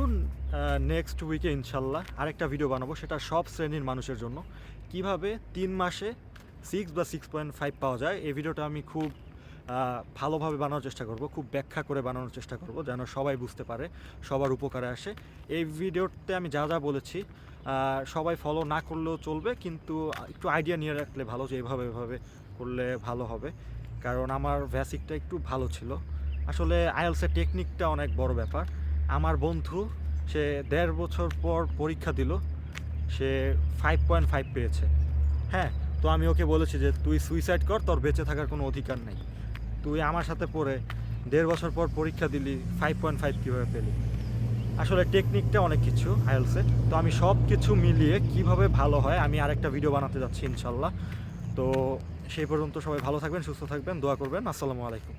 নেক্সট উইকে ইনশাল্লাহ আরেকটা ভিডিও বানাবো, সেটা সব শ্রেণীর মানুষের জন্য, কিভাবে 3 মাসে 6 বা 6.5 পাওয়া যায়। এই ভিডিওটা আমি খুব ভালোভাবে বানানোর চেষ্টা করব, খুব ব্যাখ্যা করে বানানোর চেষ্টা করব যেন সবাই বুঝতে পারে, সবার উপকারে আসে। এই ভিডিওতে আমি যা যা বলেছি সবাই ফলো না করলেও চলবে, কিন্তু একটু আইডিয়া নিয়ে রাখলে ভালো, যে এভাবে করলে ভালো হবে। কারণ আমার বেসিকটা একটু ভালো ছিল। আসলে আইএলসের টেকনিকটা অনেক বড় ব্যাপার। আমার বন্ধু সে 1.5 বছর পর পরীক্ষা দিল, সে 5.5 পেয়েছে। হ্যাঁ, তো আমি ওকে বলেছি যে তুই সুইসাইড কর, তোর বেঁচে থাকার কোনো অধিকার নেই। তুই আমার সাথে পড়ে 1.5 বছর পর পরীক্ষা দিলি, 5.5 কীভাবে পেলি? আসলে টেকনিকটা অনেক কিছু আইএলসে। তো আমি সব কিছু মিলিয়ে কিভাবে ভালো হয় আমি আরেকটা ভিডিও বানাতে যাচ্ছি ইনশাল্লাহ। তো সেই পর্যন্ত সবাই ভালো থাকবেন, সুস্থ থাকবেন, দোয়া করবেন। আসসালামু আলাইকুম।